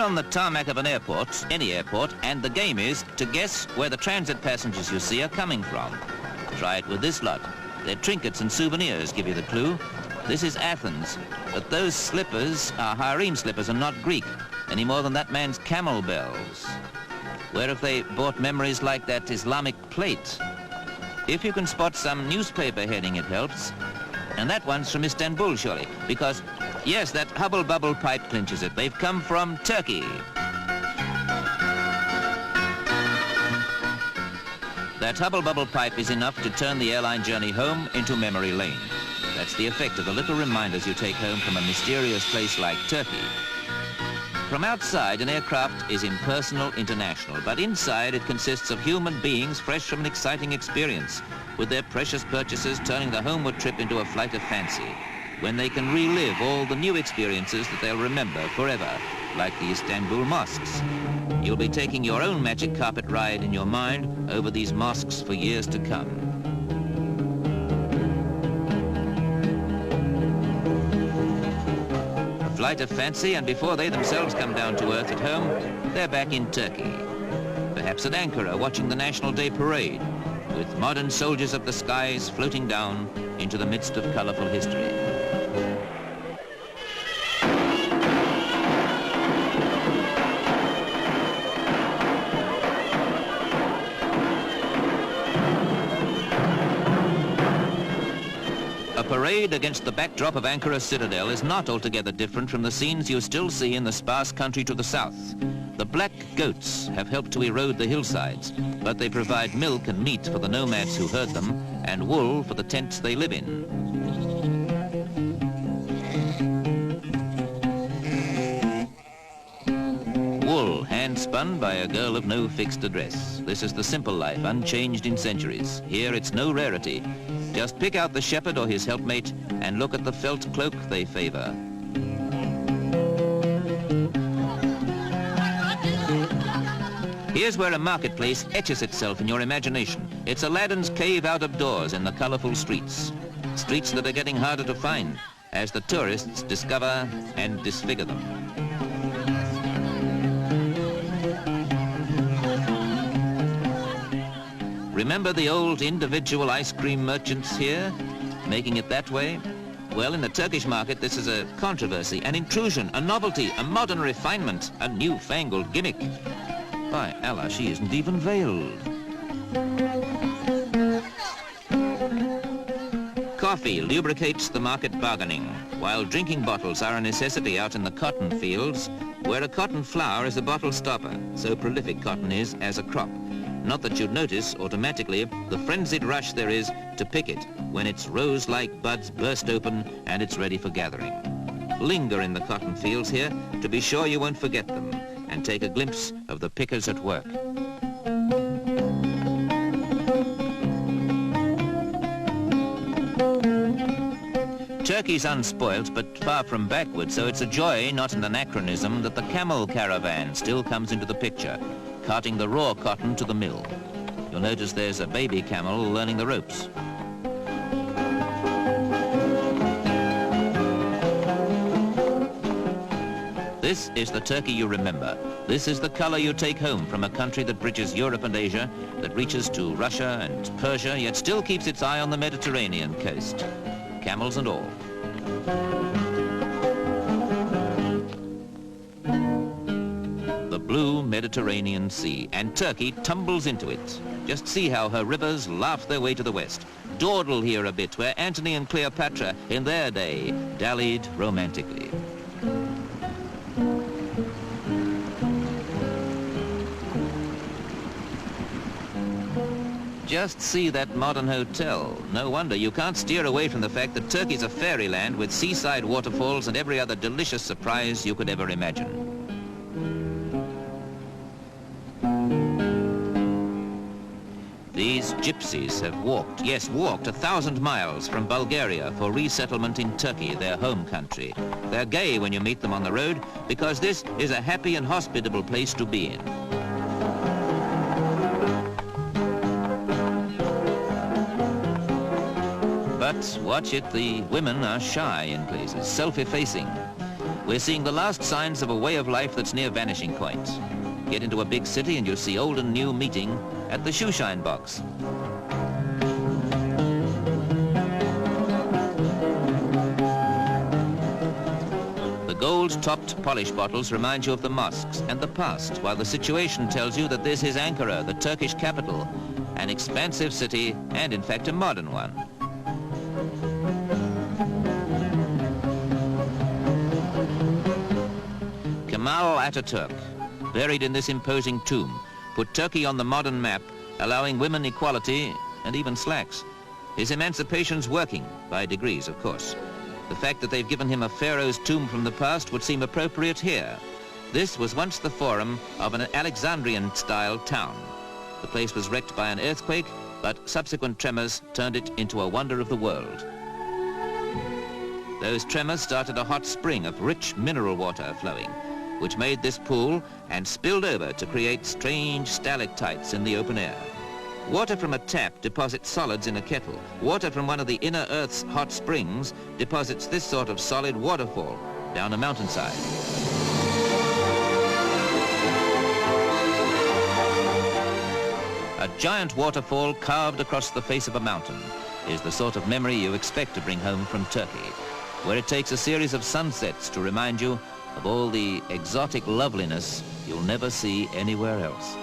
on the tarmac of an airport, any airport, and the game is to guess where the transit passengers you see are coming from. Try it with this lot. Their trinkets and souvenirs give you the clue. This is Athens, but those slippers are harem slippers and not Greek, any more than that man's camel bells. Where have they bought memories like that Islamic plate? If you can spot some newspaper heading, it helps. And that one's from Istanbul, surely, because, yes, that hubble bubble pipe clinches it. They've come from Turkey. That hubble bubble pipe is enough to turn the airline journey home into memory lane. That's the effect of the little reminders you take home from a mysterious place like Turkey. From outside, an aircraft is impersonal, international, but inside it consists of human beings fresh from an exciting experience, with their precious purchases turning the homeward trip into a flight of fancy, when they can relive all the new experiences that they'll remember forever, like the Istanbul mosques. You'll be taking your own magic carpet ride in your mind over these mosques for years to come. Flight of fancy, and before they themselves come down to earth at home, they're back in Turkey. Perhaps at Ankara, watching the National Day parade, with modern soldiers of the skies floating down into the midst of colorful history. A parade against the backdrop of Ankara's citadel is not altogether different from the scenes you still see in the sparse country to the south. The black goats have helped to erode the hillsides, but they provide milk and meat for the nomads who herd them, and wool for the tents they live in. Wool, hand-spun by a girl of no fixed address. This is the simple life, unchanged in centuries. Here it's no rarity. Just pick out the shepherd or his helpmate and look at the felt cloak they favor. Here's where a marketplace etches itself in your imagination. It's Aladdin's cave out of doors in the colorful streets. Streets that are getting harder to find as the tourists discover and disfigure them. Remember the old individual ice cream merchants here, making it that way? Well, in the Turkish market, this is a controversy, an intrusion, a novelty, a modern refinement, a newfangled gimmick. By Allah, she isn't even veiled. Coffee lubricates the market bargaining, while drinking bottles are a necessity out in the cotton fields, where a cotton flower is a bottle stopper, so prolific cotton is as a crop. Not that you'd notice automatically the frenzied rush there is to pick it when its rose-like buds burst open and it's ready for gathering. Linger in the cotton fields here to be sure you won't forget them, and take a glimpse of the pickers at work. Turkey's unspoilt but far from backward, so it's a joy, not an anachronism, that the camel caravan still comes into the picture, carting the raw cotton to the mill. You'll notice there's a baby camel learning the ropes. This is the Turkey you remember. This is the color you take home from a country that bridges Europe and Asia, that reaches to Russia and Persia, yet still keeps its eye on the Mediterranean coast. Camels and all. The blue Mediterranean Sea, and Turkey tumbles into it. Just see how her rivers laugh their way to the west. Dawdle here a bit, where Antony and Cleopatra, in their day, dallied romantically. Just see that modern hotel. No wonder you can't steer away from the fact that Turkey's a fairyland with seaside waterfalls and every other delicious surprise you could ever imagine. These gypsies have walked, yes, walked 1,000 miles from Bulgaria for resettlement in Turkey, their home country. They're gay when you meet them on the road because this is a happy and hospitable place to be in. But watch it, the women are shy in places, self-effacing. We're seeing the last signs of a way of life that's near vanishing point. Get into a big city and you'll see old and new meeting at the shoeshine box. The gold-topped polish bottles remind you of the mosques and the past, while the situation tells you that this is Ankara, the Turkish capital, an expansive city and, in fact, a modern one. Kemal Ataturk, buried in this imposing tomb, put Turkey on the modern map, allowing women equality and even slacks. His emancipation's working, by degrees, of course. The fact that they've given him a pharaoh's tomb from the past would seem appropriate here. This was once the forum of an Alexandrian-style town. The place was wrecked by an earthquake, but subsequent tremors turned it into a wonder of the world. Those tremors started a hot spring of rich mineral water flowing, which made this pool and spilled over to create strange stalactites in the open air. Water from a tap deposits solids in a kettle. Water from one of the inner Earth's hot springs deposits this sort of solid waterfall down a mountainside. A giant waterfall carved across the face of a mountain is the sort of memory you expect to bring home from Turkey, where it takes a series of sunsets to remind you of all the exotic loveliness you'll never see anywhere else.